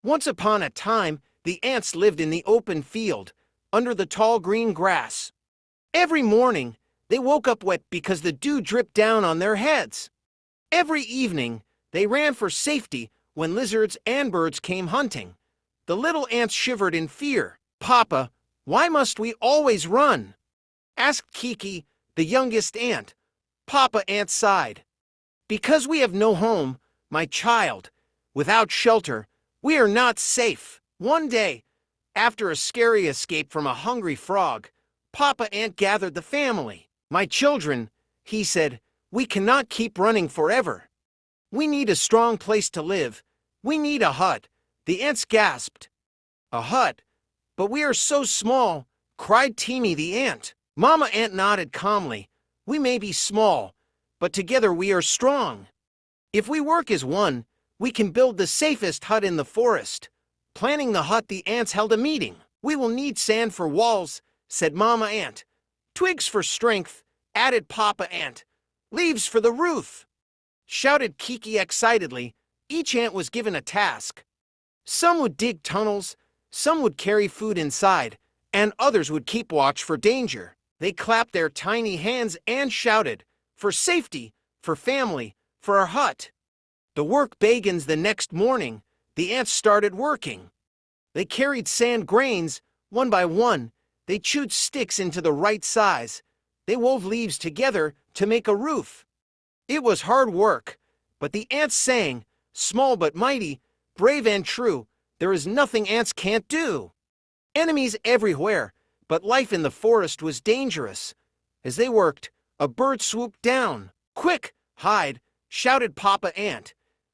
Once upon a time, the ants lived in the open field, under the tall green grass. Every morning, they woke up wet because the dew dripped down on their heads. Every evening, they ran for safety when lizards and birds came hunting. The little ants shivered in fear. "Papa, why must we always run?" asked Kiki, the youngest ant. Papa Ant sighed. "Because we have no home, my child. Without shelter, we are not safe." One day, after a scary escape from a hungry frog, Papa Ant gathered the family. "My children," he said, "we cannot keep running forever. We need a strong place to live. We need a hut." The ants gasped. "A hut? But we are so small," cried Teeny the ant. Mama Ant nodded calmly. "We may be small, but together we are strong. If we work as one, we can build the safest hut in the forest." Planning the hut, the ants held a meeting. "We will need sand for walls," said Mama Ant. "Twigs for strength," added Papa Ant. "Leaves for the roof," shouted Kiki excitedly. Each ant was given a task. Some would dig tunnels, some would carry food inside, and others would keep watch for danger. They clapped their tiny hands and shouted, "For safety, for family, for our hut." The work begins the next morning. The ants started working. They carried sand grains, one by one. They chewed sticks into the right size. They wove leaves together to make a roof. It was hard work, but the ants sang, "Small but mighty, brave and true, there is nothing ants can't do." Enemies everywhere, but life in the forest was dangerous. As they worked, a bird swooped down. "Quick, hide!" shouted Papa Ant.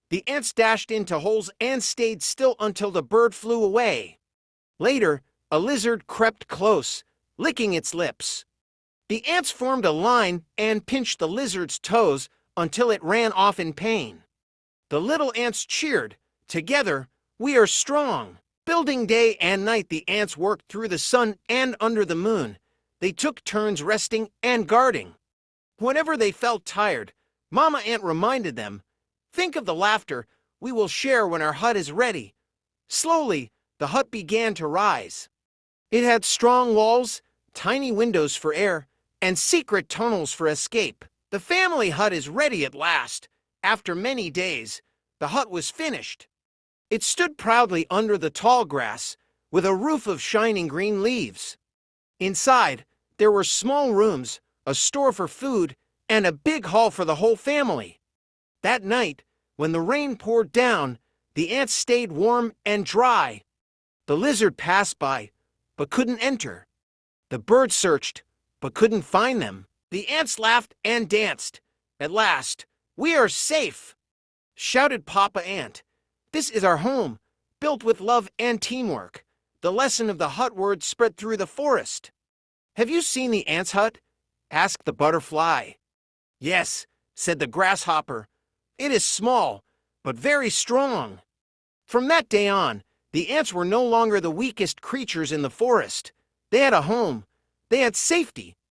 The ants dashed into holes and stayed still until the bird flew away. Later, a lizard crept close, licking its lips. The ants formed a line and pinched the lizard's toes until it ran off in pain. The little ants cheered. "Together, we are strong." Building day and night, the ants worked through the sun and under the moon. They took turns resting and guarding. Whenever they felt tired, Mama Ant reminded them, "Think of the laughter we will share when our hut is ready." Slowly, the hut began to rise. It had strong walls, tiny windows for air, and secret tunnels for escape. The family hut is ready at last. After many days, the hut was finished. It stood proudly under the tall grass, with a roof of shining green leaves. Inside, there were small rooms, a store for food, and a big hall for the whole family. That night, when the rain poured down, the ants stayed warm and dry. The lizard passed by, but couldn't enter. The bird searched, but couldn't find them. The ants laughed and danced. At last, "We are safe!" shouted Papa Ant. "This is our home, built with love and teamwork." The lesson of the hut word spread through the forest. "Have you seen the ants' hut?" asked the butterfly. "Yes," said the grasshopper. "It is small, but very strong." From that day on, the ants were no longer the weakest creatures in the forest. They had a home, they had safety,